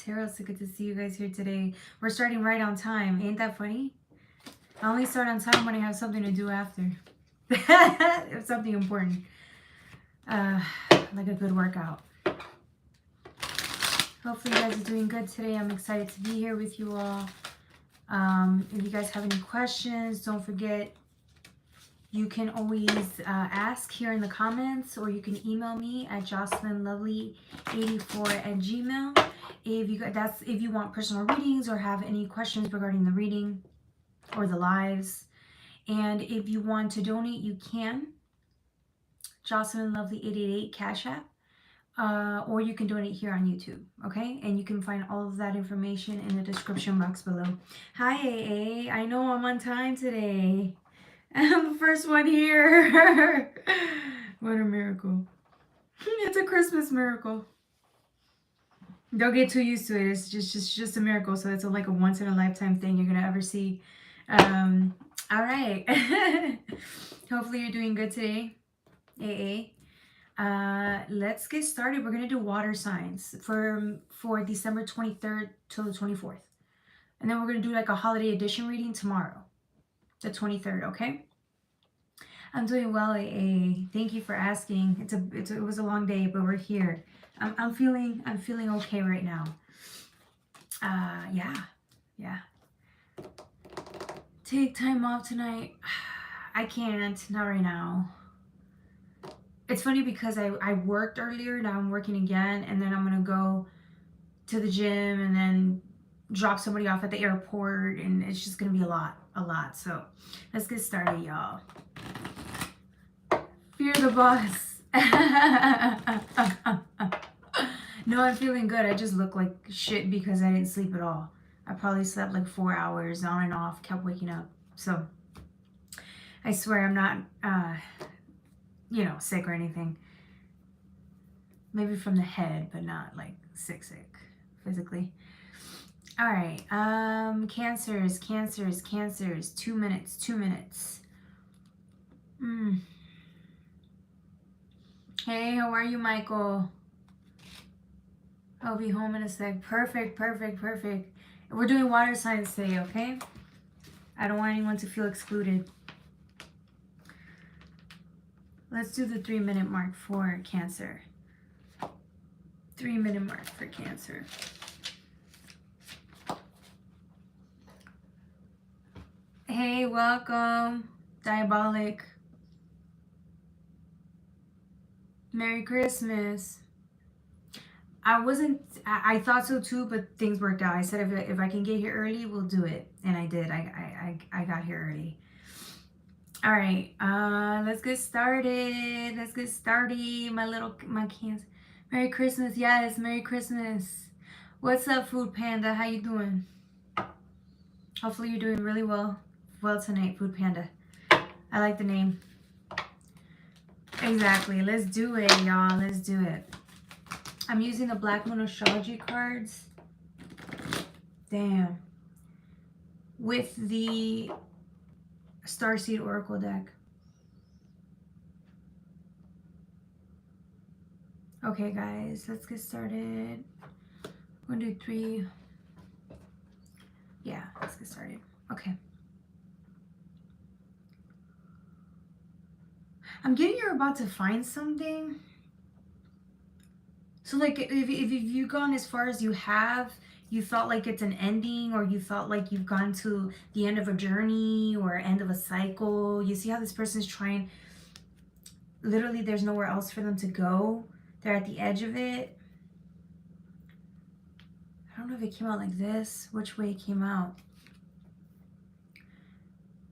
Tarot. So good to see you guys here today. We're starting right on time. Ain't that funny? I only start on time when I have something to do after. It's something important. Like a good workout. Hopefully you guys are doing good today. I'm excited to be here with you all. If you guys have any questions, don't forget you can always ask here in the comments, or you can email me at jocelynlovely84@gmail. If you want personal readings or have any questions regarding the reading or the lives. And if you want to donate, you can. jocelynlovely888 Cash App. Or you can donate here on YouTube, okay? And you can find all of that information in the description box below. Hi, AA. I know I'm on time today. I'm the first one here. What a miracle. It's a Christmas miracle. Don't get too used to it. It's just a miracle. So it's like a once in a lifetime thing you're going to ever see. All right. Hopefully you're doing good today, AA. Let's get started. We're going to do water signs for December 23rd till the 24th. And then we're going to do like a holiday edition reading tomorrow, the 23rd, okay? I'm doing well, AA. Thank you for asking. It was a long day, but we're here. I'm feeling okay right now. Yeah. Take time off tonight. I can't, not right now. It's funny because I worked earlier, now I'm working again, and then I'm gonna go to the gym and then drop somebody off at the airport, and it's just gonna be a lot. So let's get started, y'all. Fear the boss. No, I'm feeling good. I just look like shit because I didn't sleep at all. I probably slept like 4 hours on and off, kept waking up. So I swear I'm not, sick or anything. Maybe from the head, but not like sick physically. All right. Cancers. 2 minutes. Hey, how are you, Michael? I'll be home in a sec. Perfect. We're doing water signs today, okay? I don't want anyone to feel excluded. Let's do the 3-minute mark for Cancer. 3-minute mark for Cancer. Hey, welcome. Diabolic. Merry Christmas. I thought so too, but things worked out. I said if I can get here early, we'll do it. And I did. I got here early. All right, let's get started. My Cancer. Merry Christmas. Yes, Merry Christmas. What's up, Food Panda? How you doing? Hopefully you're doing really well tonight, Food Panda. I like the name. Exactly. Let's do it, y'all. Let's do it. I'm using the Black Moon Astrology cards. Damn. With the Starseed Oracle deck. Okay, guys, let's get started. 1, 2, 3. Yeah, let's get started. Okay. I'm getting you're about to find something. So, like, if you've gone as far as you have, you felt like it's an ending, or you felt like you've gone to the end of a journey or end of a cycle. You see how this person's trying, literally there's nowhere else for them to go. They're at the edge of it. I don't know if it came out like this, which way it came out.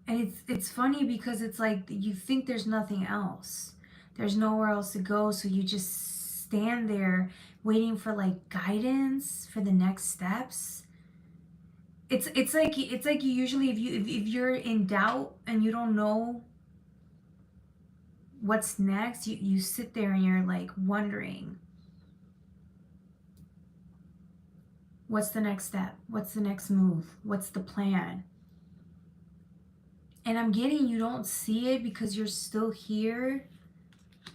And it's funny because it's like you think there's nothing else. There's nowhere else to go, so you just stand there waiting for like guidance for the next steps. It's like you usually if you're in doubt and you don't know what's next, you sit there and you're like wondering, what's the next step? What's the next move? What's the plan? And I'm getting you don't see it because you're still here.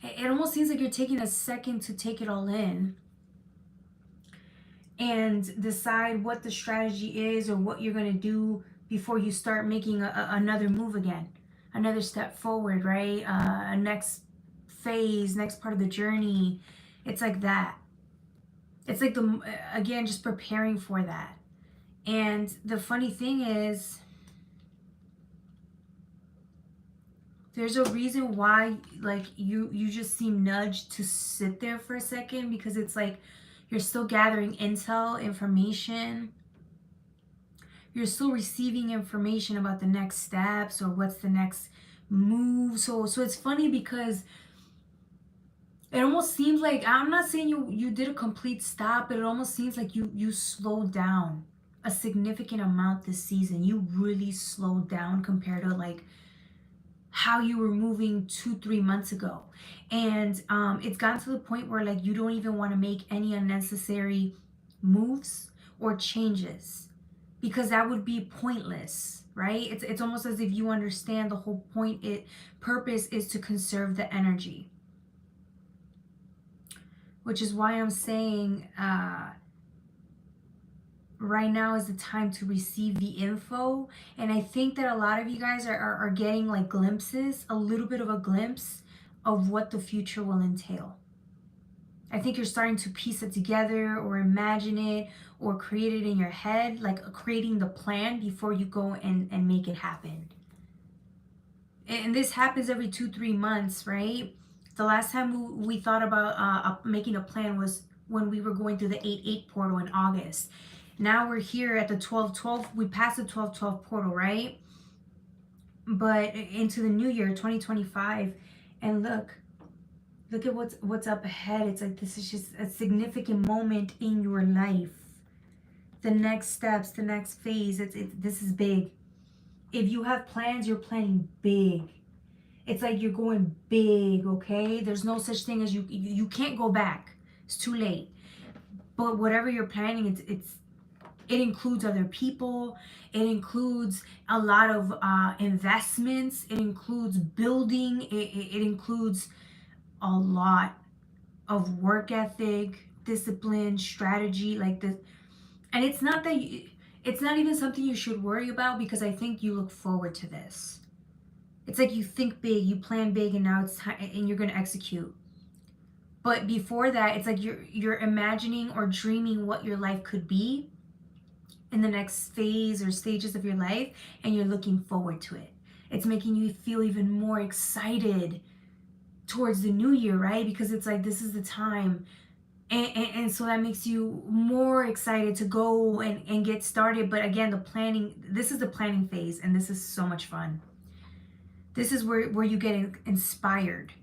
It almost seems like you're taking a second to take it all in. and decide what the strategy is or what you're going to do before you start making another move again, another step forward, right? A next phase, next part of the journey. It's like that. It's like again, just preparing for that. And the funny thing is, there's a reason why, like, you just seem nudged to sit there for a second, because it's like you're still gathering intel, information. You're still receiving information about the next steps or what's the next move. So it's funny because it almost seems like, I'm not saying you did a complete stop, but it almost seems like you slowed down a significant amount this season. You really slowed down compared to like how you were moving 2-3 months ago. And it's gotten to the point where like you don't even want to make any unnecessary moves or changes, because that would be pointless, right? It's almost as if you understand the whole purpose is to conserve the energy, which is why I'm saying right now is the time to receive the info. And I think that a lot of you guys are getting like glimpses, a little bit of a glimpse of what the future will entail. I think you're starting to piece it together or imagine it or create it in your head, like creating the plan before you go and make it happen. And this happens every 2-3 months, right? The last time we thought about making a plan was when we were going through the 8-8 portal in August. Now we're here at the 12-12. We passed the 12-12 portal, right? But into the new year, 2025. And look at what's up ahead. It's like this is just a significant moment in your life. The next steps, the next phase. This is big. If you have plans, you're planning big. It's like you're going big, okay? There's no such thing as you can't go back. It's too late. But whatever you're planning, it includes other people. It includes a lot of investments. It includes building. It includes a lot of work ethic, discipline, strategy, like this. And it's not that it's not even something you should worry about, because I think you look forward to this. It's like you think big, you plan big, and now it's time, and you're going to execute. But before that, it's like you're imagining or dreaming what your life could be in the next phase or stages of your life, and you're looking forward to it. It's making you feel even more excited towards the new year, right? Because it's like this is the time. And so that makes you more excited to go and get started. But again, this is the planning phase, and this is so much fun. This is where you get inspired,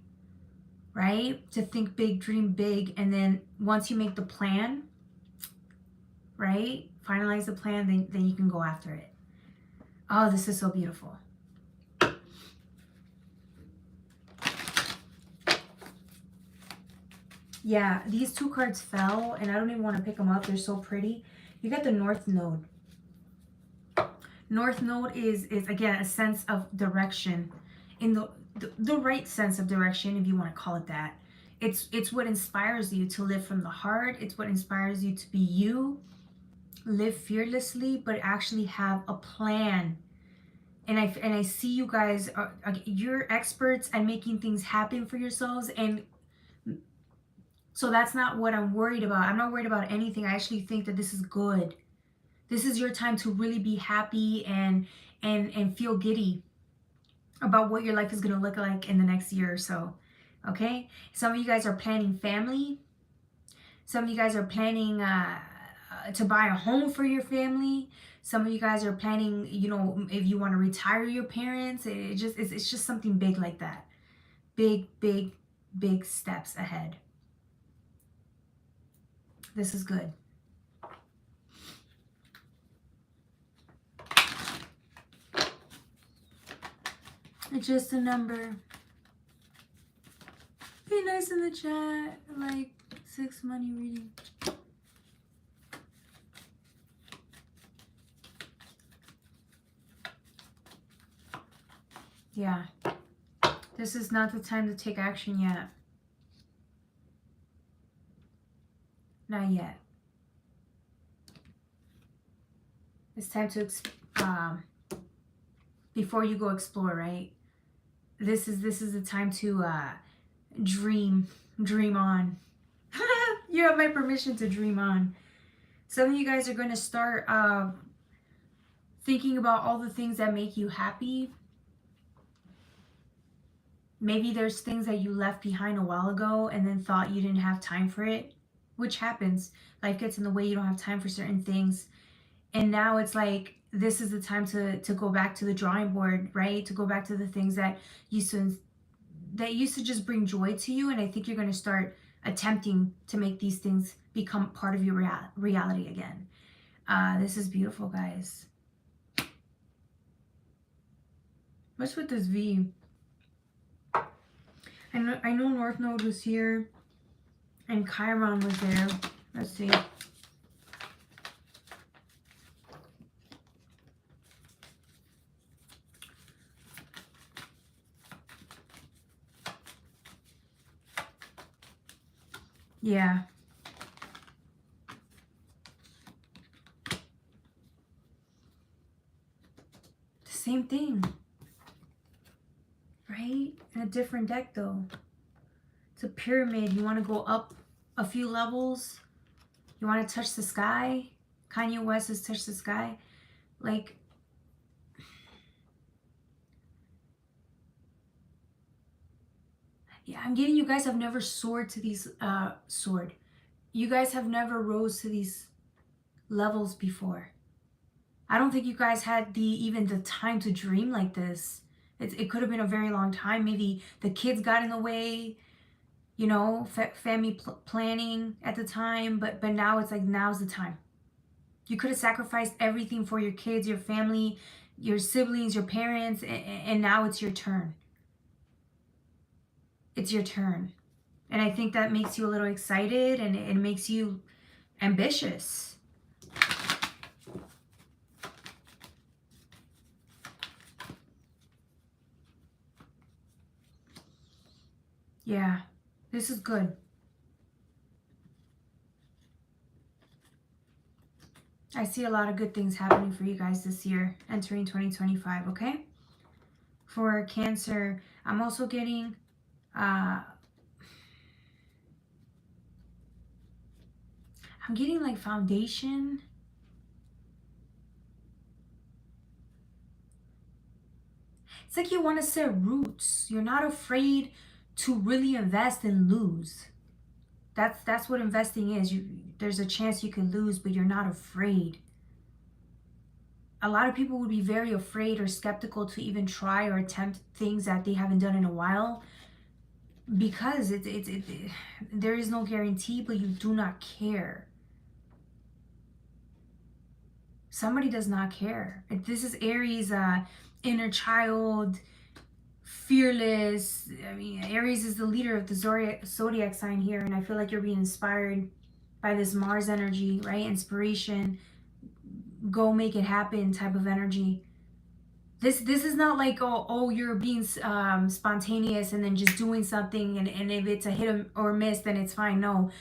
right? To think big, dream big. And then once you make the plan, right? Finalize the plan, then you can go after it. Oh, this is so beautiful. Yeah, these two cards fell, and I don't even want to pick them up. They're so pretty. You got the North Node. North Node is again a sense of direction, in the right sense of direction, if you want to call it that. It's what inspires you to live from the heart. It's what inspires you to be you, live fearlessly, but actually have a plan. And I see you guys you're experts at making things happen for yourselves, and so that's not what I'm worried about. I'm not worried about anything. I actually think that this is good. This is your time to really be happy and feel giddy about what your life is going to look like in the next year or so. Okay? Some of you guys are planning family. Some of you guys are planning to buy a home for your family. Some of you guys are planning, you know, if you want to retire your parents. It's just something big like that. Big, big, big steps ahead. This is good. It's just a number. Be nice in the chat. Like 6 money reading. Yeah. This is not the time to take action yet. Not yet. It's time to, before you go explore, right? This is the time to dream on. You have my permission to dream on. Some of you guys are going to start thinking about all the things that make you happy. Maybe there's things that you left behind a while ago and then thought you didn't have time for it, which happens. Life gets in the way. You don't have time for certain things. And now it's like, this is the time to go back to the drawing board, right? To go back to the things that used to just bring joy to you. And I think you're going to start attempting to make these things become part of your reality again. This is beautiful, guys. What's with this V? I know North Node was here and Chiron was there. Let's see. Yeah. The same thing. Right? In a different deck though. It's a pyramid. You want to go up a few levels. You want to touch the sky. Kanye West has touched the sky. Like, yeah, I'm getting you guys have never soared to these, You guys have never rose to these levels before. I don't think you guys had even the time to dream like this. It could have been a very long time. Maybe the kids got in the way, you know, family planning at the time. But now it's like, now's the time. You could have sacrificed everything for your kids, your family, your siblings, your parents, and now it's your turn. It's your turn. And I think that makes you a little excited, and it makes you ambitious. Yeah, this is good. I see a lot of good things happening for you guys this year, entering 2025, okay? For Cancer, I'm also getting, I'm getting like foundation. It's like you want to set roots. You're not afraid to really invest and lose. That's what investing is. There's a chance you can lose, but you're not afraid. A lot of people would be very afraid or skeptical to even try or attempt things that they haven't done in a while, because there is no guarantee, but you do not care. Somebody does not care. This is Aries, inner child, fearless. I mean, Aries is the leader of the zodiac sign here, and I feel like you're being inspired by this Mars energy, right? Inspiration, go make it happen type of energy. This is not like, oh you're being spontaneous and then just doing something, and if it's a hit or miss, then it's fine. No,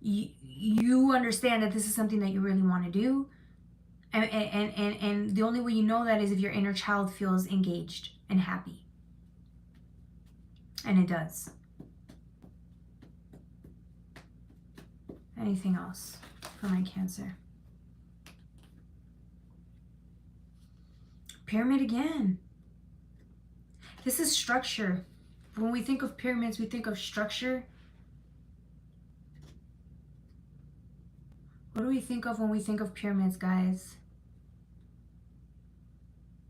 you understand that this is something that you really want to do, and the only way you know that is if your inner child feels engaged and happy. And it does. Anything else for my Cancer? Pyramid again. This is structure. When we think of pyramids, we think of structure. What do we think of when we think of pyramids, guys?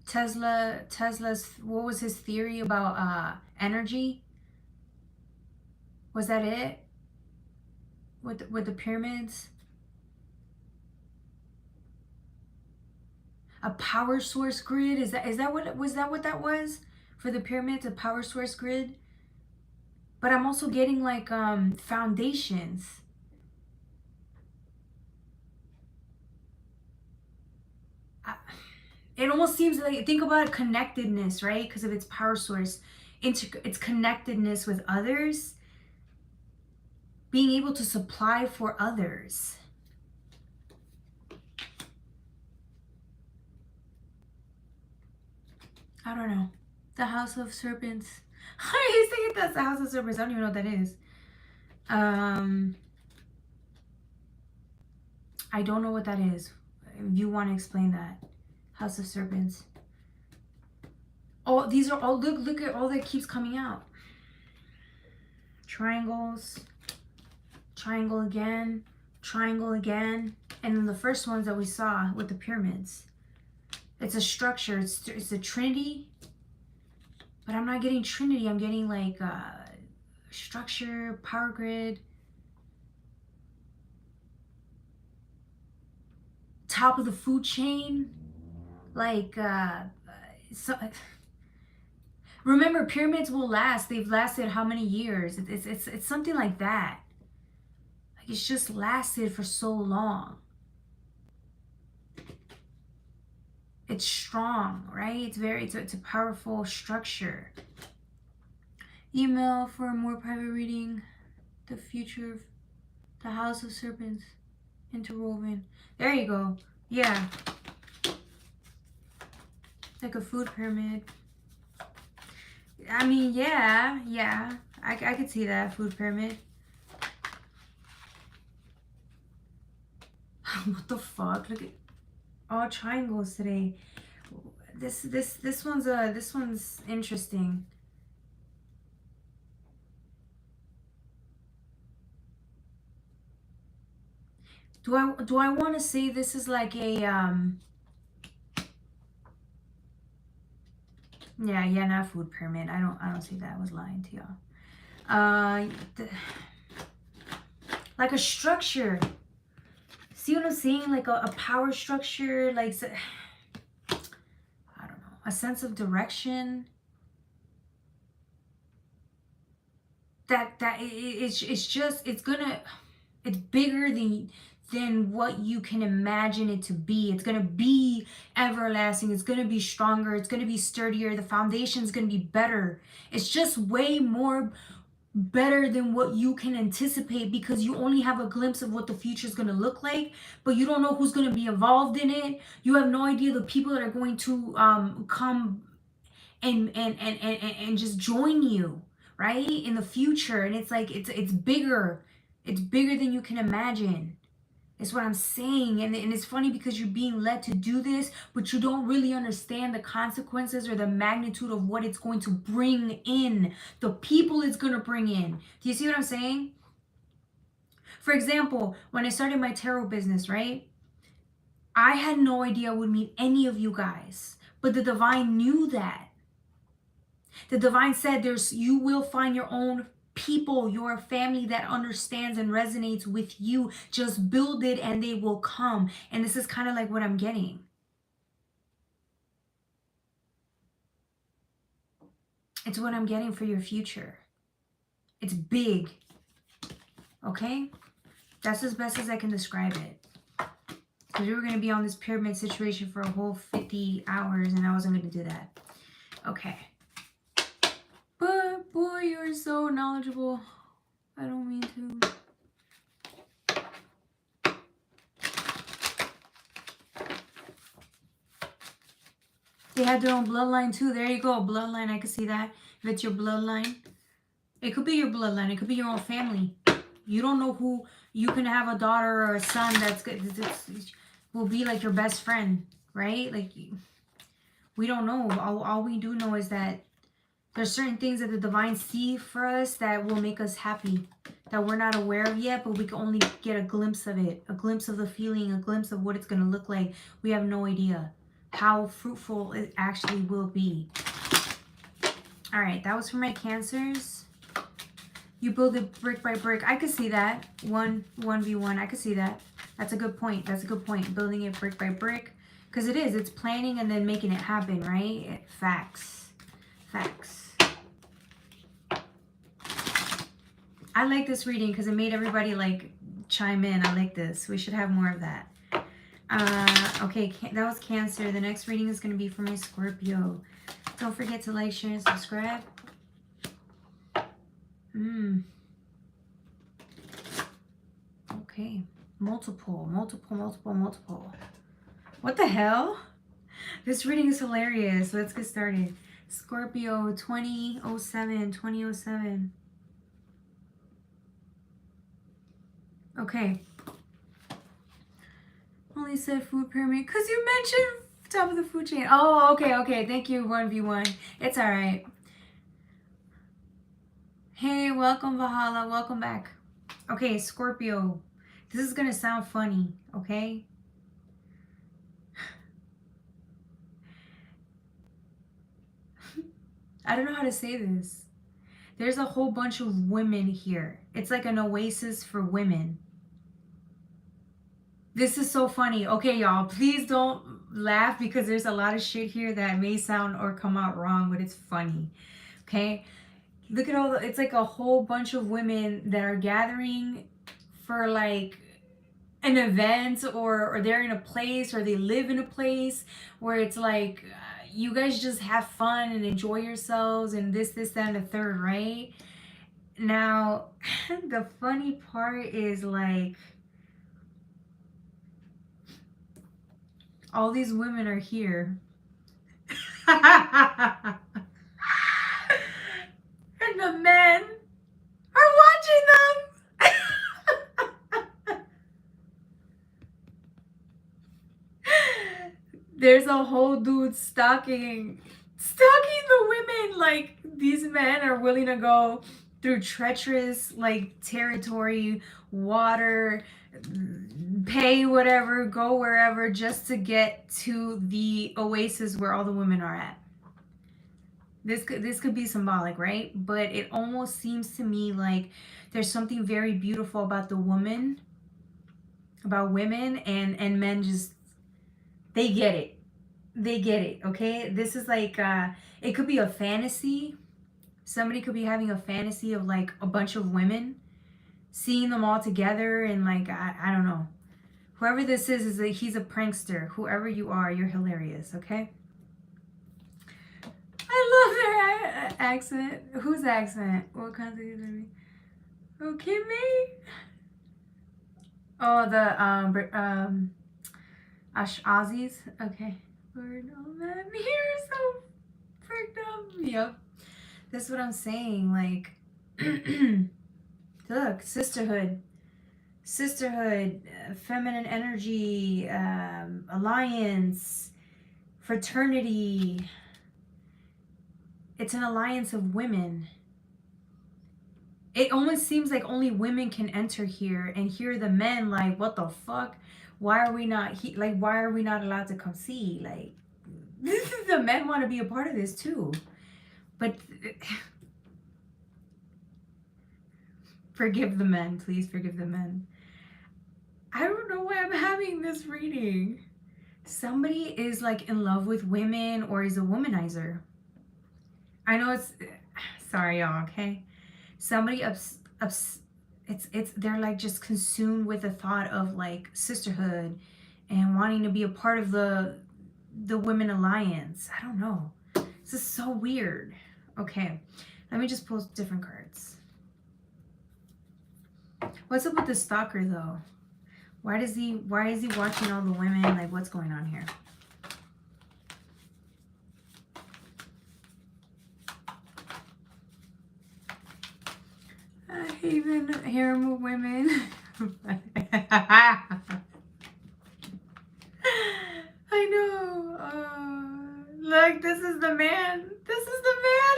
Tesla's, what was his theory about energy? Was that it? With the pyramids? A power source grid? Is that what that was for the pyramids? A power source grid? But I'm also getting like foundations. It almost seems like, think about connectedness, right? Because of its power source, its connectedness with others, being able to supply for others. I don't know. The House of Serpents. I used to think that's the House of Serpents. I don't even know what that is. I don't know what that is. If you want to explain that. House of Serpents. Oh, these are all, look at all that keeps coming out. Triangles. Triangle again. Triangle again. And then the first ones that we saw with the pyramids. It's a structure. It's a trinity. But I'm not getting trinity. I'm getting like structure, power grid. Top of the food chain. Like, so, remember, pyramids will last. They've lasted how many years? It's something like that. Like, it's just lasted for so long. It's strong, right? It's a powerful structure. Email for a more private reading. The future of the House of Serpents interwoven. There you go. Yeah. Like a food pyramid. I mean, yeah. I could see that, food pyramid. What the fuck? Look at all triangles today. This one's interesting. Do I want to say this is like a yeah, not food pyramid. I don't see that. I was lying to y'all. Like a structure. See what I'm saying? Like a power structure, like, I don't know, a sense of direction. It's bigger than what you can imagine it to be. It's gonna be everlasting. It's gonna be stronger. It's gonna be sturdier. The foundation's gonna be better. It's just way more better than what you can anticipate, because you only have a glimpse of what the future is going to look like, but you don't know who's going to be involved in it. You have no idea the people that are going to come and just join you, right, in the future. And it's like it's bigger. It's bigger than you can imagine. Is what I'm saying. And it's funny because you're being led to do this, but you don't really understand the consequences or the magnitude of what it's going to bring in, the people it's going to bring in. Do you see what I'm saying? For example, when I started my tarot business, right? I had no idea I would meet any of you guys, but the divine knew that. The divine said you will find your own people, your family that understands and resonates with you. Just build it and they will come. And this is kind of like what I'm getting. It's what I'm getting for your future. It's big. Okay? That's as best as I can describe it. Because we were going to be on this pyramid situation for a whole 50 hours and I wasn't going to do that. Okay. But boy, you're so knowledgeable. I don't mean to. They had their own bloodline too. There you go. Bloodline. I can see that. If it's your bloodline. It could be your bloodline. It could be your own family. You don't know who. You can have a daughter or a son that's good. Will be like your best friend. Right? Like, we don't know. All we do know is that there's certain things that the divine see for us that will make us happy, that we're not aware of yet, but we can only get a glimpse of it, a glimpse of the feeling, a glimpse of what it's going to look like. We have no idea how fruitful it actually will be. All right, that was for my Cancers. You build it brick by brick. I could see that. 1v1. I could see that. That's a good point. That's a good point. Building it brick by brick. Because it is. It's planning and then making it happen, right? Facts. Facts. I like this reading because it made everybody like chime in. I like this. We should have more of that. Okay, that was Cancer. The next reading is going to be for my Scorpio. Don't forget to like, share, and subscribe. Okay. Multiple. What the hell? This reading is hilarious. Let's get started. Scorpio 2007. Okay. Only said food pyramid because you mentioned top of the food chain. Oh, okay. Thank you, 1v1. It's all right. Hey, welcome, Valhalla. Welcome back. Okay, Scorpio. This is going to sound funny, okay? I don't know how to say this. There's a whole bunch of women here. It's like an oasis for women. This is so funny. Okay, y'all, please don't laugh because there's a lot of shit here that may sound or come out wrong, but it's funny. Okay? Look at all the, it's like a whole bunch of women that are gathering for like an event, or they're in a place, or they live in a place where it's like you guys just have fun and enjoy yourselves and this, that, and the third, right? Now, the funny part is like all these women are here. And the men are watching them. There's a whole dude stalking the women. Like, these men are willing to go through treacherous like territory, water, pay whatever, go wherever, just to get to the oasis where all the women are at. This could be symbolic, right? But it almost seems to me like there's something very beautiful about the woman, about women, and men just, they get it. They get it, okay? This is like, it could be a fantasy. Somebody could be having a fantasy of like a bunch of women, seeing them all together, and like, I don't know. Whoever this is like, he's a prankster. Whoever you are, you're hilarious, okay? I love their accent. Whose accent? What country is it? Okay, me? Oh, the Aussies. Okay. Lord, oh man, you're so freaked up. Yep. That's what I'm saying. Like, look, sisterhood, feminine energy, alliance, fraternity. It's an alliance of women. It almost seems like only women can enter here, and here the men like, what the fuck? Why are we not why are we not allowed to come see? Like, the men want to be a part of this too. But forgive the men, please forgive the men. I don't know why I'm having this reading. Somebody is like in love with women or is a womanizer. I know it's, sorry y'all, okay? Somebody they're like just consumed with the thought of like sisterhood and wanting to be a part of the women alliance. I don't know. This is so weird. Okay, let me just pull different cards. What's up with the stalker though? Why is he watching all the women? Like, what's going on here? I even harem of women. I know. Look, this is the man. This is the man.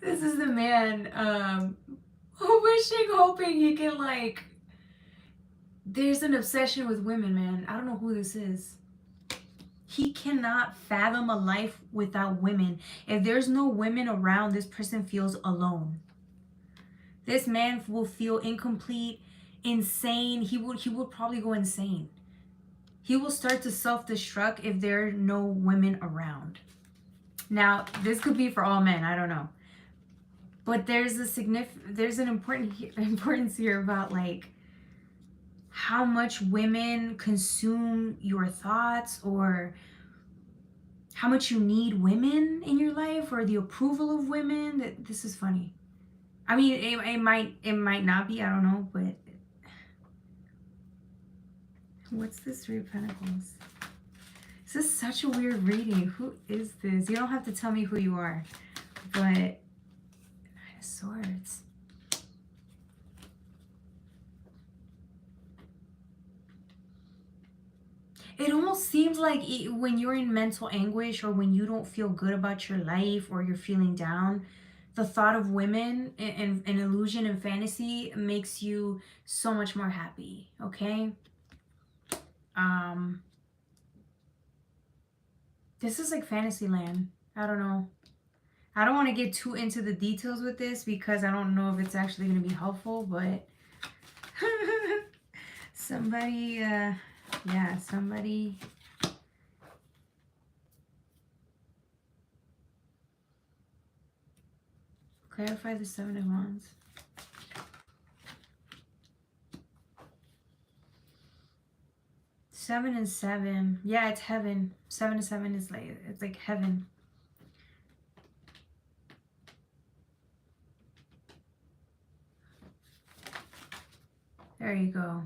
This is the man. Wishing, hoping he can like. There's an obsession with women, man. I don't know who this is. He cannot fathom a life without women. If there's no women around, this person feels alone. This man will feel incomplete, insane. He would probably go insane. He will start to self-destruct if there are no women around. Now, this could be for all men. I don't know. But there's an importance here about like how much women consume your thoughts, or how much you need women in your life, or the approval of women. This is funny. I mean, it might not be, I don't know, but what's this Three of Pentacles? This is such a weird reading. Who is this? You don't have to tell me who you are. But Nine of Swords. It almost seems like when you're in mental anguish or when you don't feel good about your life or you're feeling down, the thought of women and illusion and fantasy makes you so much more happy, okay? This is like fantasy land. I don't know. I don't want to get too into the details with this because I don't know if it's actually going to be helpful, but somebody, yeah, somebody. Clarify the Seven of Wands. Seven and seven. Yeah, it's heaven. 7 and 7 is like, it's like heaven. There you go.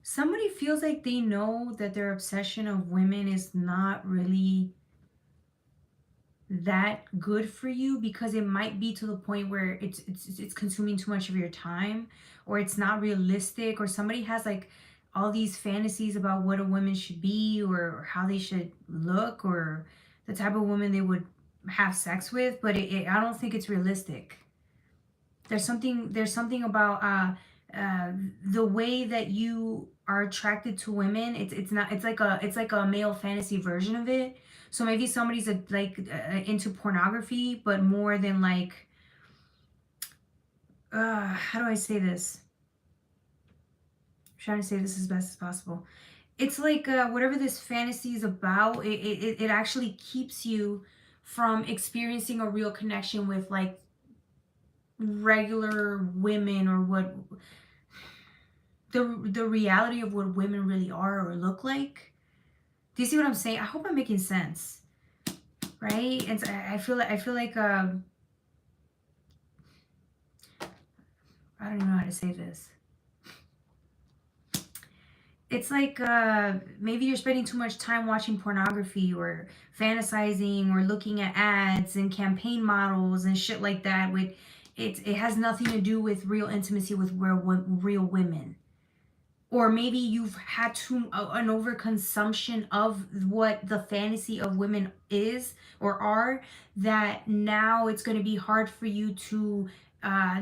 Somebody feels like they know that their obsession of women is not really that good for you because it might be to the point where it's consuming too much of your time, or it's not realistic, or somebody has like all these fantasies about what a woman should be or how they should look or the type of woman they would have sex with, but I don't think it's realistic. There's something about the way that you are attracted to women. It's like a male fantasy version of it. So maybe somebody's into pornography, but more than like, how do I say this? I'm trying to say this as best as possible. It's like whatever this fantasy is about, it actually keeps you from experiencing a real connection with like regular women, or what the reality of what women really are or look like. Do you see what I'm saying? I hope I'm making sense, right? And I feel like I don't even know how to say this. It's like maybe you're spending too much time watching pornography or fantasizing or looking at ads and campaign models and shit like that. It has nothing to do with real intimacy with real women. Or maybe you've had an overconsumption of what the fantasy of women is or are, that now it's going to be hard for you to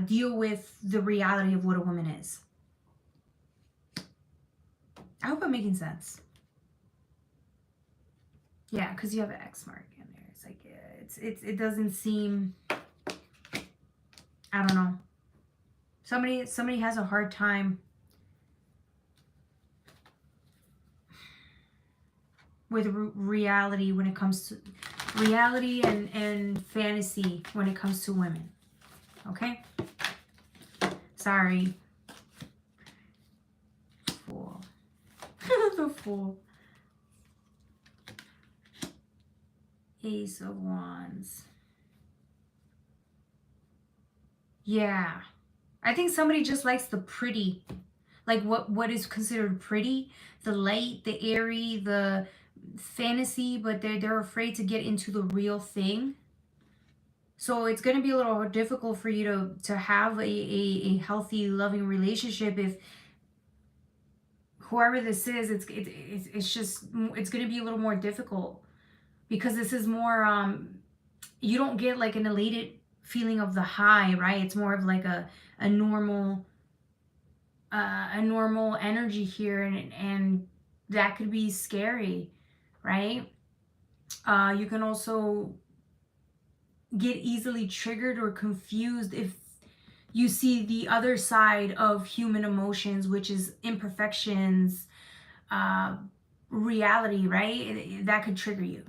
deal with the reality of what a woman is. I hope I'm making sense. Yeah, because you have an X mark in there. It's like, it doesn't seem, I don't know. Somebody has a hard time with reality when it comes to reality and fantasy when it comes to women. Okay? Sorry. Fool. The Fool. Ace of Wands. Yeah. I think somebody just likes the pretty. Like what is considered pretty. The light, the airy, the fantasy, but they're afraid to get into the real thing. So it's going to be a little difficult for you to have a healthy, loving relationship if whoever this is, it's going to be a little more difficult, because this is more, you don't get like an elated feeling of the high, right? It's more of like a normal energy here, and that could be scary, right? You can also get easily triggered or confused if you see the other side of human emotions, which is imperfections, reality, right? That could trigger you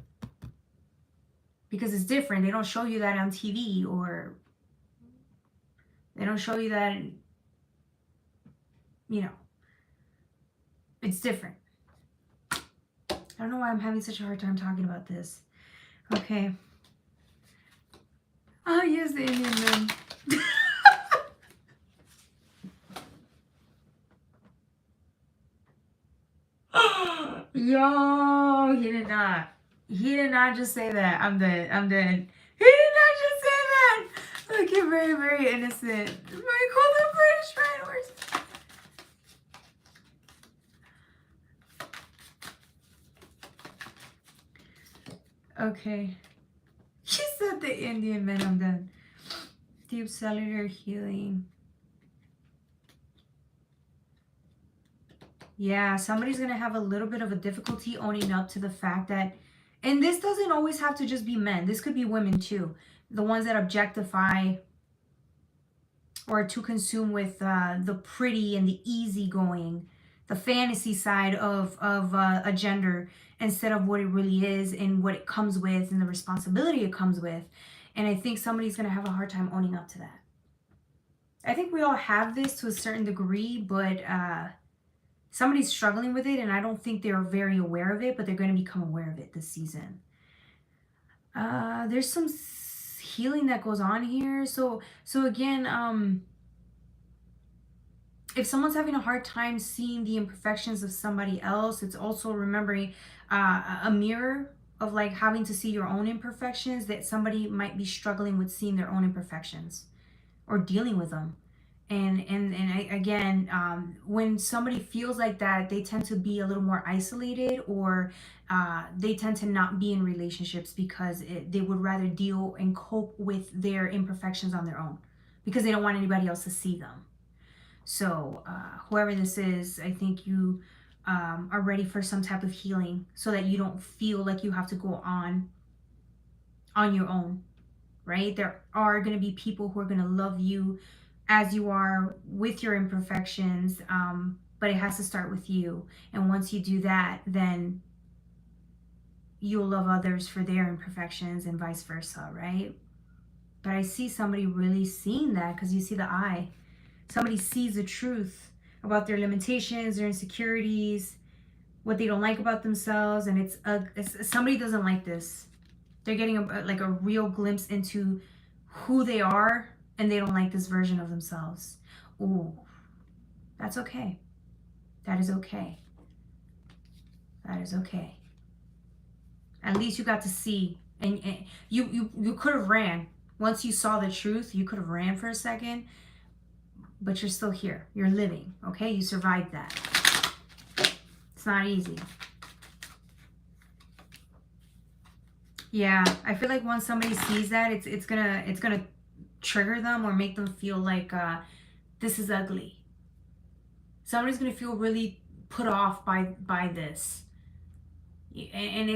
because it's different. They don't show you that on TV, or they don't show you that, you know, it's different. I don't know why I'm having such a hard time talking about this. Okay. Oh, yes, the Indian men. Yo, he did not. He did not just say that. I'm dead. I'm dead. He did not just say that. Looking very, very innocent. My cool little British friend. Where's... Okay. She said the Indian men. I'm done. Deep cellular healing. Yeah, somebody's going to have a little bit of a difficulty owning up to the fact that, and this doesn't always have to just be men. This could be women too. The ones that objectify or are too consumed with the pretty and the easygoing, the fantasy side of a gender instead of what it really is and what it comes with and the responsibility it comes with. And I think somebody's going to have a hard time owning up to that. I think we all have this to a certain degree, but somebody's struggling with it, and I don't think they're very aware of it, but they're going to become aware of it this season. There's some healing that goes on here. So again, if someone's having a hard time seeing the imperfections of somebody else, it's also remembering a mirror of like having to see your own imperfections, that somebody might be struggling with seeing their own imperfections or dealing with them. And again, when somebody feels like that, they tend to be a little more isolated, or they tend to not be in relationships because they would rather deal and cope with their imperfections on their own because they don't want anybody else to see them. So whoever this is, I think you are ready for some type of healing so that you don't feel like you have to go on your own, right? There are going to be people who are going to love you as you are with your imperfections, but it has to start with you. And once you do that, then you'll love others for their imperfections and vice versa, right? But I see somebody really seeing that, because you see the eye. Somebody sees the truth about their limitations, their insecurities, what they don't like about themselves, and it's somebody doesn't like this. They're getting a real glimpse into who they are, and they don't like this version of themselves. Ooh, that's okay. That is okay. That is okay. At least you got to see, and you could have ran. Once you saw the truth, you could have ran for a second, but you're still here. You're living, okay? You survived that. It's not easy. Yeah, I feel like once somebody sees that, it's gonna trigger them or make them feel like this is ugly. Somebody's gonna feel really put off by this, and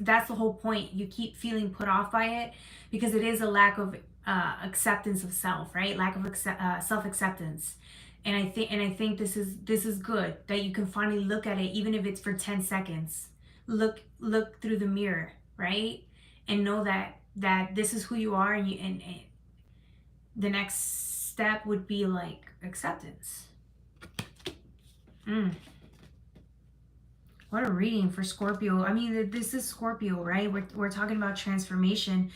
that's the whole point. You keep feeling put off by it because it is a lack of acceptance of self, right? Lack of self-acceptance. And I think this is good that you can finally look at it, even if it's for 10 seconds. Look through the mirror, right? And know that this is who you are, and the next step would be like acceptance. What a reading for Scorpio. I mean, this is Scorpio, right? We're talking about transformation.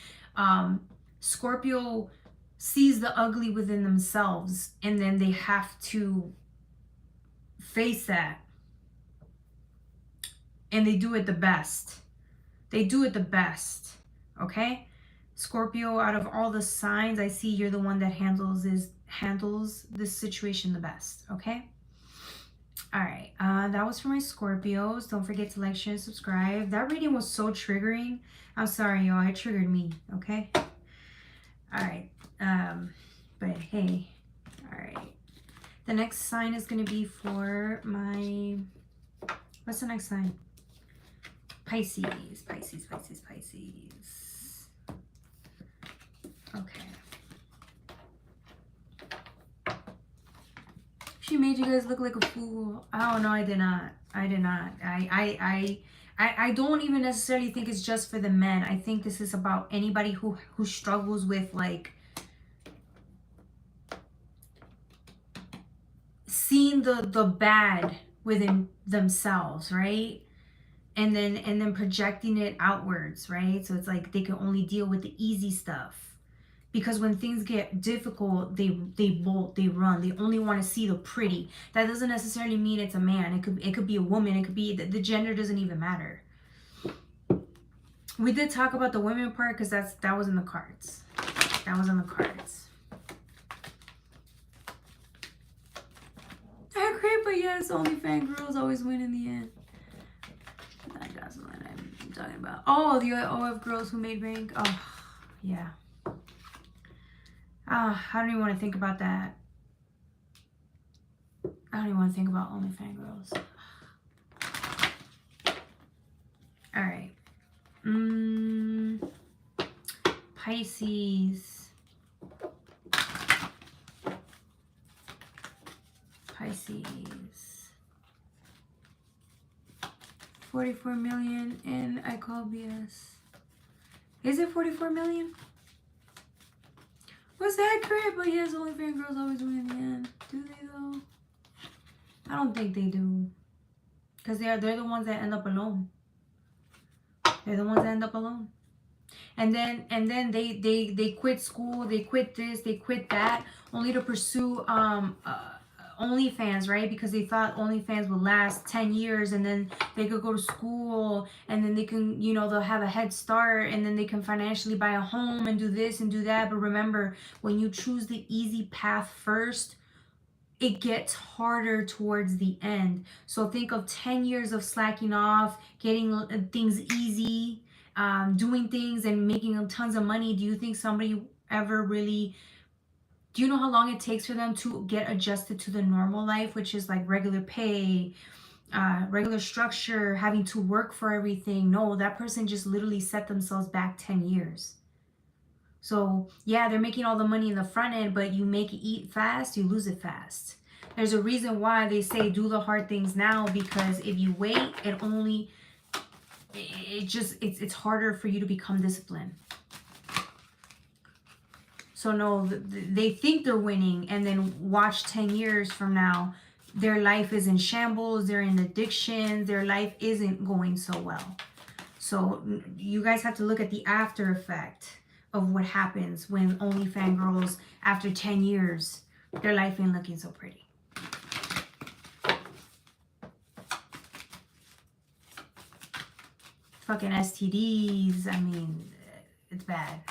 Scorpio sees the ugly within themselves, and then they have to face that. And they do it the best. They do it the best, okay? Scorpio, out of all the signs, I see you're the one that handles this situation the best, okay? All right, that was for my Scorpios. Don't forget to like, share, and subscribe. That reading was so triggering. I'm sorry, y'all. It triggered me, okay? All right, but hey, all right. The next sign is going to be for my, what's the next sign? Pisces. Okay. She made you guys look like a fool. Oh no, I did not. I don't even necessarily think it's just for the men. I think this is about anybody who struggles with like seeing the bad within themselves, right? And then projecting it outwards, right? So it's like they can only deal with the easy stuff. Because when things get difficult, they bolt, they run. They only want to see the pretty. That doesn't necessarily mean it's a man. It could be a woman. It could be the gender doesn't even matter. We did talk about the women part because that was in the cards. That was in the cards. I agree, but yes, only fan girls always win in the end. That's what I'm talking about. Oh, the OF girls who made rank. Oh, yeah. I don't even want to think about that. I don't even want to think about only fan girls. All right. Pisces. Pisces. 44 million and I call BS. Is it 44 million? Was that correct? But yes, only fan girls always win in the end. Do they though? I don't think they do. Because they're the ones that end up alone. They're the ones that end up alone. And then they quit school, they quit this, they quit that, only to pursue OnlyFans, right? Because they thought OnlyFans would last 10 years and then they could go to school and then they can, you know, they'll have a head start and then they can financially buy a home and do this and do that. But remember, when you choose the easy path first, it gets harder towards the end. So think of 10 years of slacking off, getting things easy, doing things and making tons of money. Do you think somebody ever really, do you know how long it takes for them to get adjusted to the normal life, which is like regular pay, regular structure, having to work for everything? No, that person just literally set themselves back 10 years. So yeah, they're making all the money in the front end, but you make it eat fast, you lose it fast. There's a reason why they say do the hard things now, because if you wait, it's harder for you to become disciplined. So no, they think they're winning, and then watch 10 years from now, their life is in shambles, they're in addiction, their life isn't going so well. So you guys have to look at the after effect of what happens when only fangirls, after 10 years, their life ain't looking so pretty. Fucking STDs, I mean, it's bad.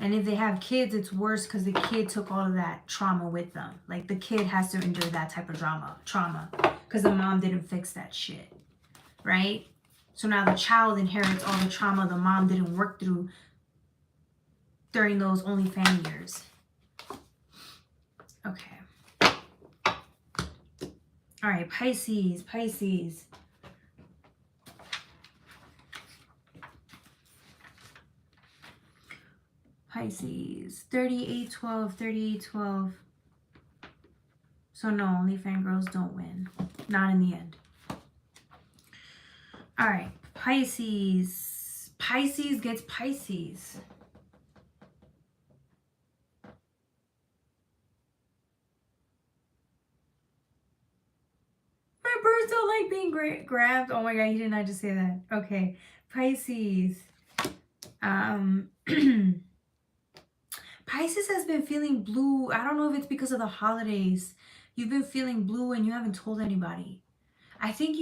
And if they have kids, it's worse because the kid took all of that trauma with them. Like, the kid has to endure that type of trauma because the mom didn't fix that shit, right? So now the child inherits all the trauma the mom didn't work through during those OnlyFans years. Okay. All right, Pisces. Pisces, 3812. So no, OnlyFans girls don't win. Not in the end. All right, Pisces. Pisces gets Pisces. My birds don't like being grabbed. Oh my god, you did not just say that. Okay, Pisces. Pisces has been feeling blue. I don't know if it's because of the holidays. You've been feeling blue and you haven't told anybody. I think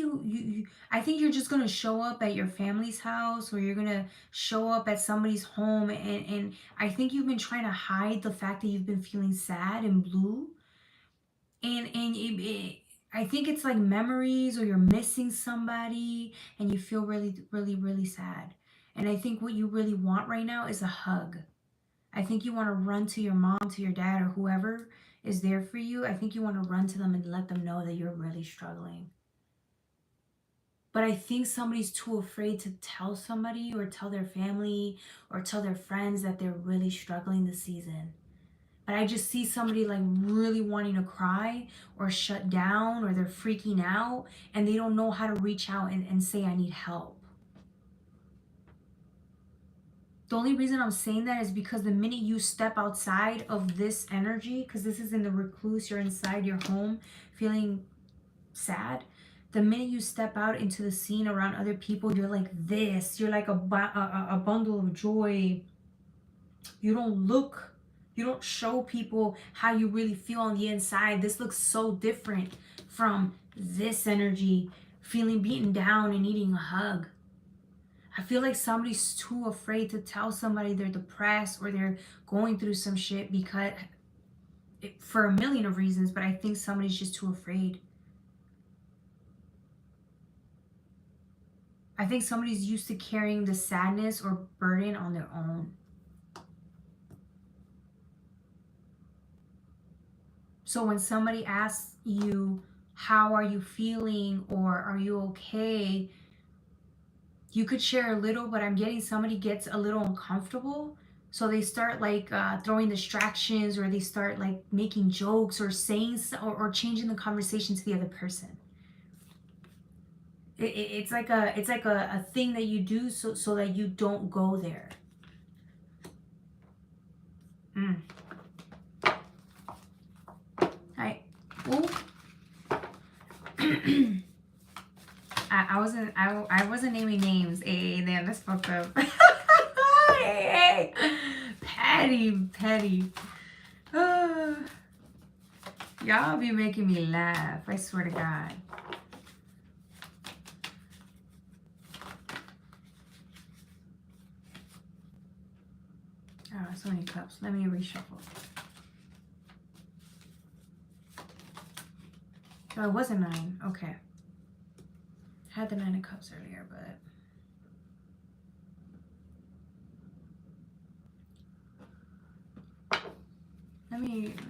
I think you're just gonna show up at your family's house, or you're gonna show up at somebody's home, and I think you've been trying to hide the fact that you've been feeling sad and blue, and I think it's like memories, or you're missing somebody and you feel really sad. And I think what you really want right now is a hug. I think you want to run to your mom, to your dad, or whoever is there for you. I think you want to run to them and let them know that you're really struggling. But I think somebody's too afraid to tell somebody, or tell their family, or tell their friends that they're really struggling this season. But I just see somebody like really wanting to cry or shut down, or they're freaking out and they don't know how to reach out and say, I need help. The only reason I'm saying that is because the minute you step outside of this energy, because this is in the recluse, you're inside your home feeling sad. The minute you step out into the scene around other people, you're like this. You're like a bundle of joy. You don't show people how you really feel on the inside. This looks so different from this energy, feeling beaten down and needing a hug. I feel like somebody's too afraid to tell somebody they're depressed or they're going through some shit because for a million of reasons, but I think somebody's just too afraid. I think somebody's used to carrying the sadness or burden on their own. So when somebody asks you, how are you feeling, or are you okay? You could share a little, but I'm getting somebody gets a little uncomfortable. So they start like throwing distractions, or they start like making jokes or saying or changing the conversation to the other person. It's like a thing that you do so that you don't go there. Hi. Ooh. I wasn't naming names. Hey, damn, that's fucked up. Hey, petty. Y'all be making me laugh. I swear to God. Oh, so many cups. Let me reshuffle. Oh, it was a 9. Okay. I had the 9 of cups earlier, but let me read.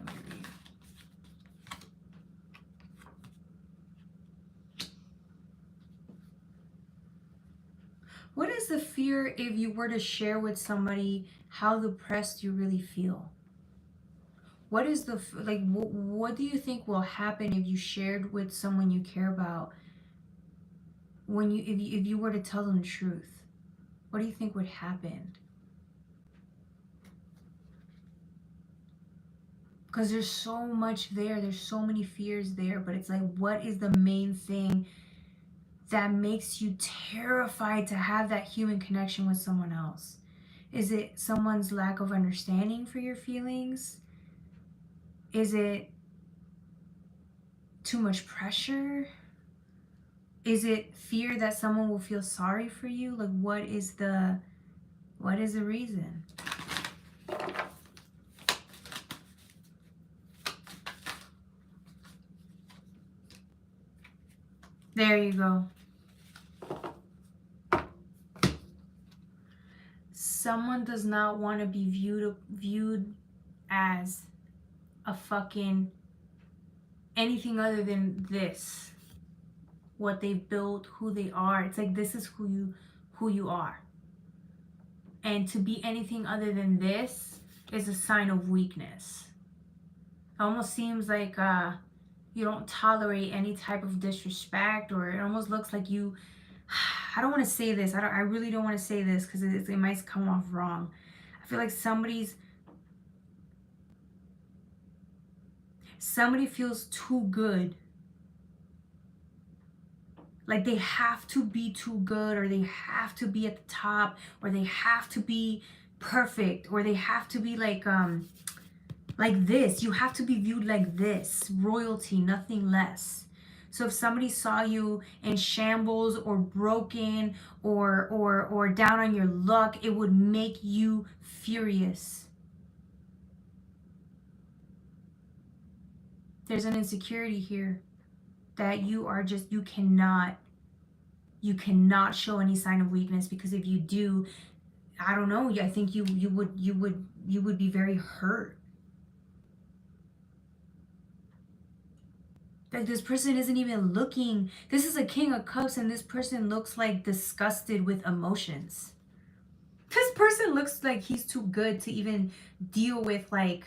What is the fear if you were to share with somebody how depressed you really feel? What is the, like, what do you think will happen if you shared with someone you care about when if you were to tell them the truth? What do you think would happen? Because there's so much there. There's so many fears there. But it's like, what is the main thing that makes you terrified to have that human connection with someone else? Is it someone's lack of understanding for your feelings? Is it too much pressure? Is it fear that someone will feel sorry for you? Like, what is the reason? There you go. Someone does not want to be viewed as a fucking anything other than this. What they've built, who they are. It's like, this is who you are. And to be anything other than this is a sign of weakness. It almost seems like you don't tolerate any type of disrespect, or it almost looks like you, I don't want to say this. I really don't want to say this because it might come off wrong. I feel like somebody feels too good. Like they have to be too good, or they have to be at the top, or they have to be perfect, or they have to be like this. You have to be viewed like this. Royalty, nothing less. So if somebody saw you in shambles or broken or down on your luck, it would make you furious. There's an insecurity here that you cannot show any sign of weakness, because if you do, I don't know, I think you would be very hurt. Like, this person isn't even looking. This is a King of Cups, and this person looks like disgusted with emotions. This person looks like he's too good to even deal with, like,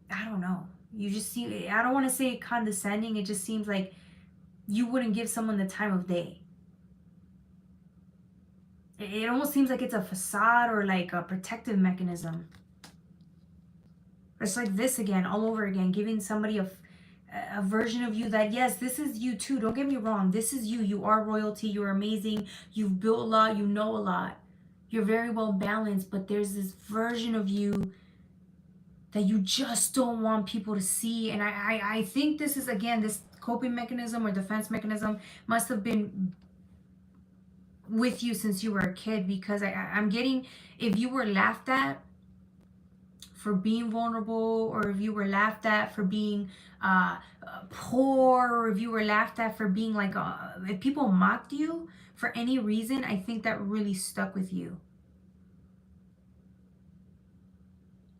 I don't know. You just see, I don't want to say condescending. It just seems like you wouldn't give someone the time of day. It almost seems like it's a facade or like a protective mechanism. It's like this again, all over again, giving somebody a version of you that, yes, this is you too. Don't get me wrong. This is you. You are royalty. You're amazing. You've built a lot. You know a lot. You're very well balanced, but there's this version of you that you just don't want people to see. And I think this is, again, this coping mechanism or defense mechanism must have been with you since you were a kid, because I'm getting, if you were laughed at for being vulnerable, or if you were laughed at for being poor, or if you were laughed at for being like, if people mocked you for any reason, I think that really stuck with you.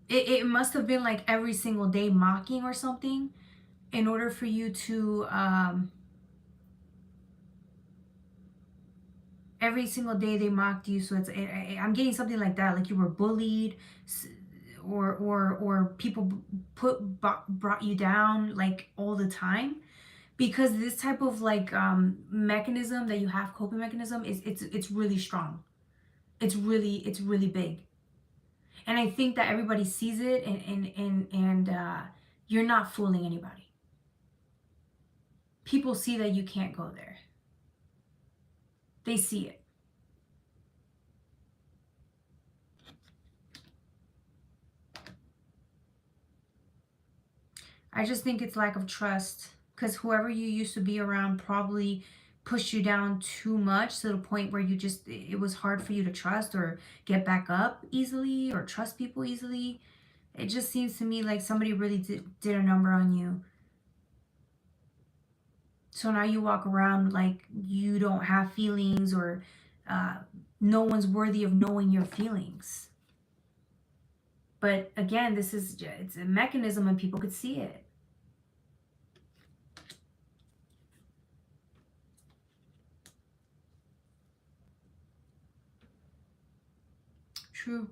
It must have been like every single day mocking or something, in order for you to every single day they mocked you. So I'm getting something like that, like you were bullied, or people brought you down like all the time, because this type of like mechanism that you have, coping mechanism, is it's really strong. It's really big. And I think that everybody sees it, and you're not fooling anybody. People see that you can't go there. They see it. I just think it's lack of trust, because whoever you used to be around probably pushed you down too much, to the point where it was hard for you to trust or get back up easily or trust people easily. It just seems to me like somebody really did a number on you. So now you walk around like you don't have feelings, or no one's worthy of knowing your feelings. But again, it's a mechanism and people could see it. True.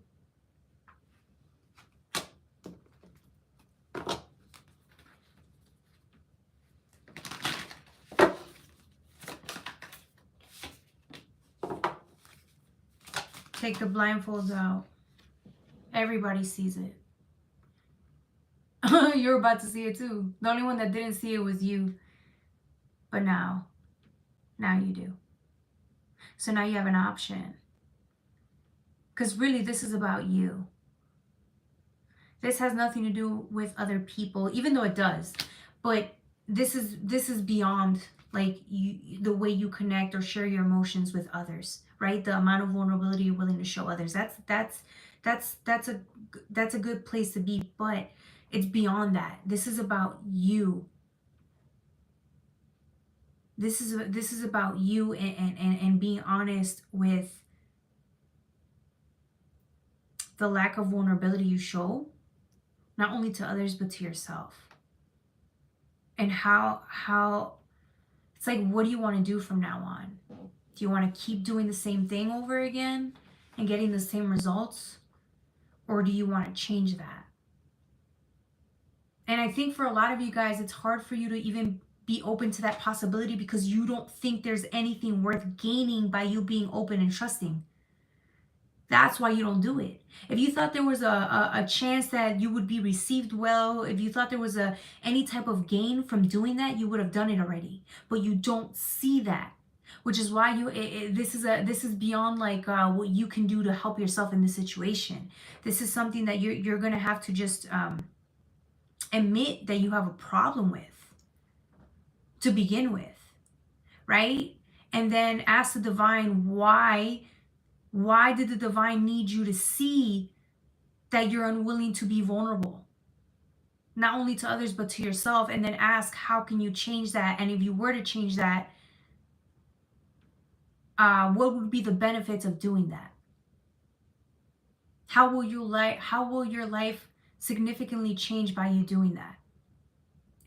Take the blindfolds out. Everybody sees it. You're about to see it too. The only one that didn't see it was you. But now you do. So now you have an option. Because really, this is about you. This has nothing to do with other people, even though it does. But this is beyond like the way you connect or share your emotions with others, right? The amount of vulnerability you're willing to show others. That's a good place to be, but it's beyond that. This is about you. This is about you, and being honest with the lack of vulnerability you show, not only to others but to yourself. And how it's like, what do you want to do from now on? Do you want to keep doing the same thing over again and getting the same results? Or do you want to change that? And I think for a lot of you guys, it's hard for you to even be open to that possibility, because you don't think there's anything worth gaining by you being open and trusting. That's why you don't do it. If you thought there was a chance that you would be received well, if you thought there was any type of gain from doing that, you would have done it already. But you don't see that, which is why this is beyond like what you can do to help yourself in this situation. This is something that you're gonna have to just admit that you have a problem with to begin with, right? And then ask the divine why. Why did the divine need you to see that you're unwilling to be vulnerable? Not only to others, but to yourself. And then ask, how can you change that? And if you were to change that, what would be the benefits of doing that? How will your life significantly change by you doing that?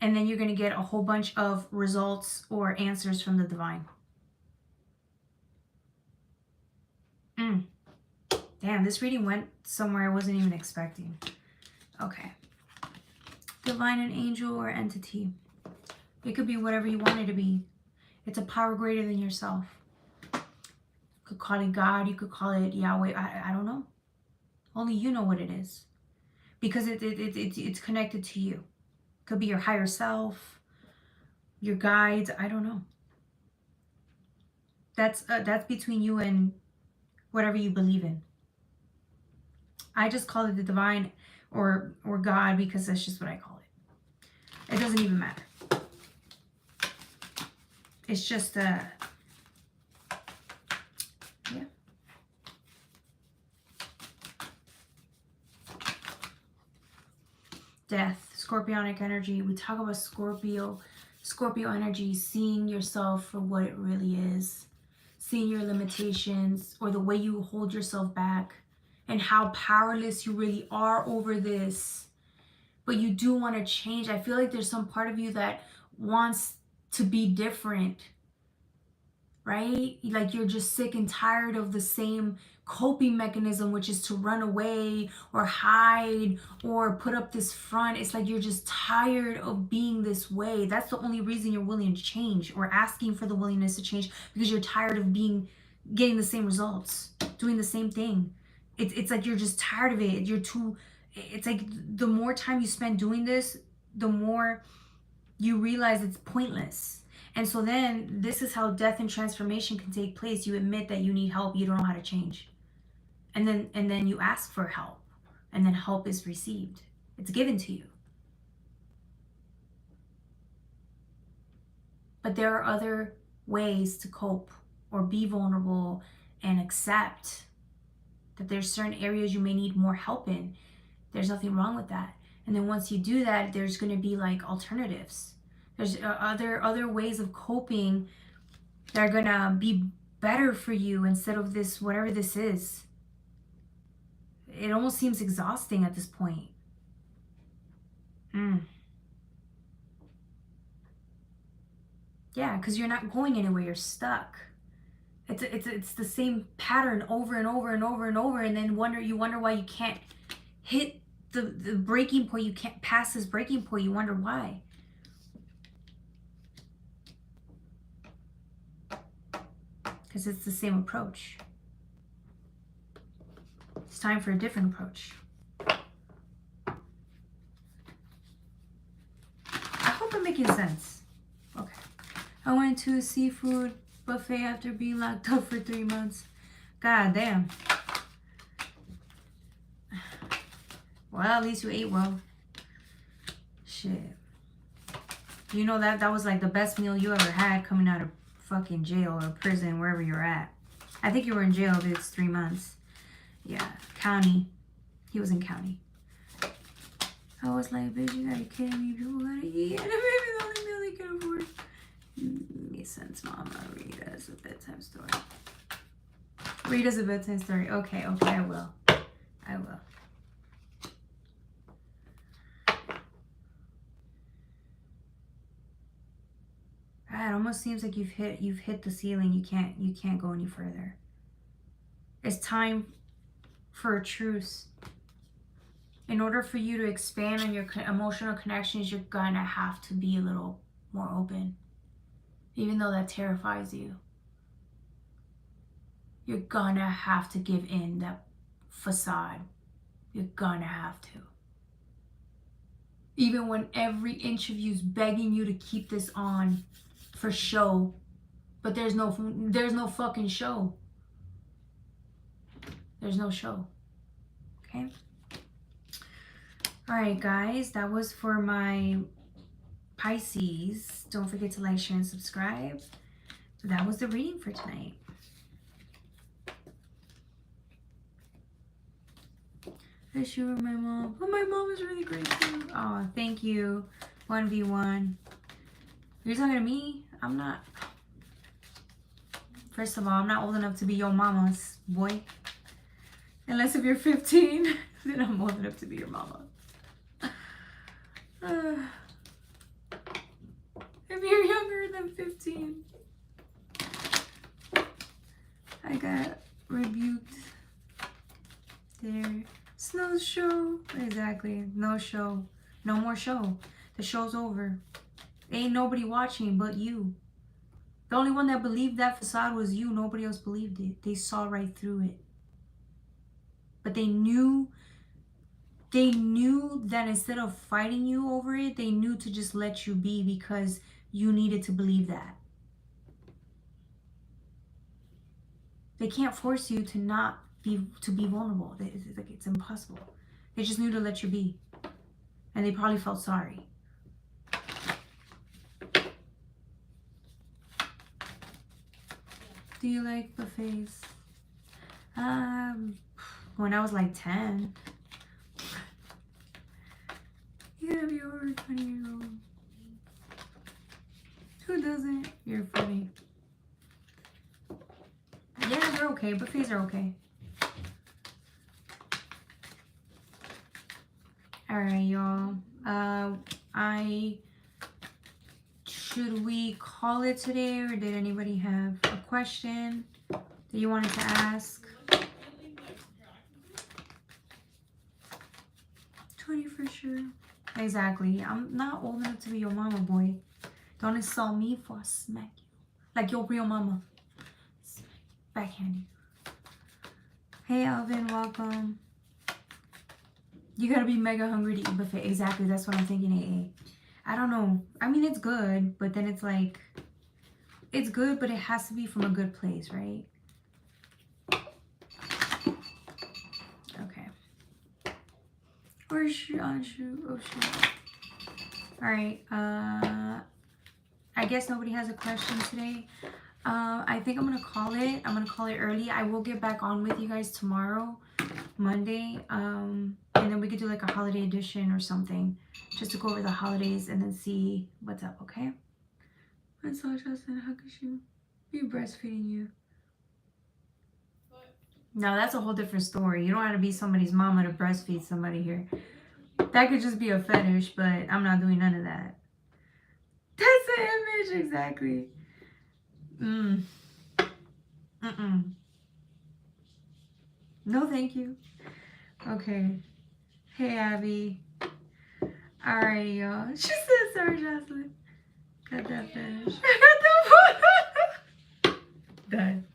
And then you're going to get a whole bunch of results or answers from the divine. Damn, this reading went somewhere I wasn't even expecting. Okay. Divine and angel or entity. It could be whatever you want it to be. It's a power greater than yourself. You could call it God. You could call it Yahweh. I don't know. Only you know what it is. Because it's connected to you. It could be your higher self, your guides. I don't know. That's between you and whatever you believe in. I just call it the divine or God because that's just what I call it. It doesn't even matter. It's just yeah. Death, Scorpionic energy. We talk about Scorpio energy, seeing yourself for what it really is, seeing your limitations or the way you hold yourself back and how powerless you really are over this. But you do want to change. I feel like there's some part of you that wants to be different, right? Like you're just sick and tired of the same coping mechanism, which is to run away or hide or put up this front. It's like you're just tired of being this way. That's the only reason you're willing to change or asking for the willingness to change, because you're tired of getting the same results, doing the same thing. It's like you're just tired of it. It's like the more time you spend doing this, the more you realize it's pointless. And so then this is how death and transformation can take place. You admit that you need help, you don't know how to change. And then you ask for help. And then help is received. It's given to you. But there are other ways to cope or be vulnerable and accept that there's certain areas you may need more help in. There's nothing wrong with that. And then once you do that, there's going to be like alternatives. There's other ways of coping that are going to be better for you instead of this, whatever this is. It almost seems exhausting at this point. Yeah, because you're not going anywhere. You're stuck. It's the same pattern over and over and over and over, and then you wonder why you can't hit the breaking point. You can't pass this breaking point. You wonder why. Because it's the same approach. It's time for a different approach. I hope I'm making sense. Okay. I went to a seafood buffet after being locked up for 3 months. God damn. Well, at least you ate well. Shit. You know that was like the best meal you ever had coming out of fucking jail or prison, wherever you're at. I think you were in jail if it's 3 months. Yeah, county. He was in county. I was like, bitch, you gotta kidding me. People gotta eat. And maybe the only meal they can afford. Makes sense, Mama. Read us a bedtime story. Read us a bedtime story. Okay, I will. It almost seems like you've hit the ceiling. You can't go any further. It's time for a truce. In order for you to expand on your emotional connections, you're gonna have to be a little more open. Even though that terrifies you. You're gonna have to give in that facade. You're gonna have to. Even when every inch of you is begging you to keep this on for show. But there's no fucking show. There's no show. Okay? Alright, guys. That was for my Pisces. Don't forget to like, share, and subscribe. That was the reading for tonight. I wish you were my mom. Oh, my mom is really great too. Oh, thank you. 1v1. You're talking to me? I'm not. First of all, I'm not old enough to be your mama's boy. Unless if you're 15, then I'm old enough to be your mama. If you're younger than 15. I got rebuked. There's no show. Exactly. No show. No more show. The show's over. Ain't nobody watching but you. The only one that believed that facade was you. Nobody else believed it. They saw right through it. But they knew that instead of fighting you over it, they knew to just let you be because you needed to believe that. They can't force you to not be vulnerable. It's impossible. They just knew to let you be, and they probably felt sorry. Do you like buffets? When I was like 10. You gotta be over 20 years old. Who doesn't? You're funny. Yeah, they're okay. Buffets are okay. Alright, y'all. Should we call it today, or did anybody have a question that you wanted to ask? 20 for sure. Exactly. I'm not old enough to be your mama, boy. Don't insult me for I smack you. Like your real mama. Backhand you. Hey, Alvin, welcome. You gotta be mega hungry to eat buffet. Exactly, that's what I'm thinking, AA. I don't know. I mean, it's good, but then it's like, it's good, but it has to be from a good place, right? Okay. Where's shoe on shoe? Oh, shoot. All right. I guess nobody has a question today. I think I'm gonna call it. I'm gonna call it early. I will get back on with you guys tomorrow, Monday. And then we could do like a holiday edition or something, just to go over the holidays and then see what's up. Okay? I saw Justin. How could she be breastfeeding you? No, that's a whole different story. You don't have to be somebody's mama to breastfeed somebody here. That could just be a fetish, but I'm not doing none of that. That's the image, exactly. No, thank you. Okay. Hey, Abby. Alright, y'all. She said, sorry, Jocelyn. Got that fetish. I got that one. Done.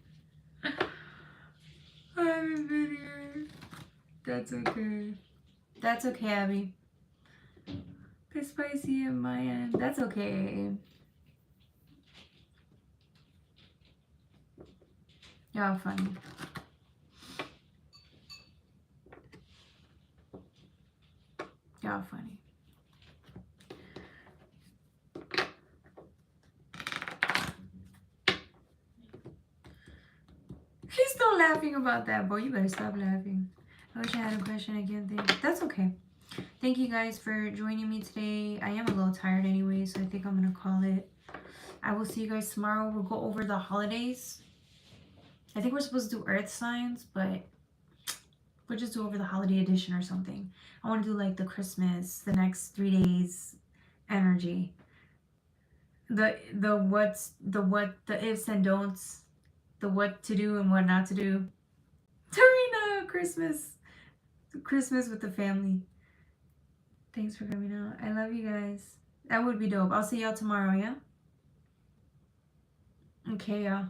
I haven't been here. That's okay. That's okay, Abby. It's spicy at my end. That's okay. Y'all funny. Y'all funny. He's still laughing about that, boy. You better stop laughing. I wish I had a question. I can't think. That's okay. Thank you guys for joining me today. I am a little tired anyway, so I think I'm going to call it. I will see you guys tomorrow. We'll go over the holidays. I think we're supposed to do earth signs, but we'll just do over the holiday edition or something. I want to do like the Christmas, the next 3 days energy. The ifs and don'ts, the what to do and what not to do. Tarina, Christmas with the family. Thanks for coming out. I love you guys. That would be dope. I'll see y'all tomorrow, yeah? Okay, y'all.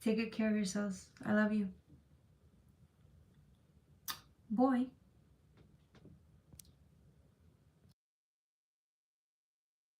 Take good care of yourselves. I love you. Boy.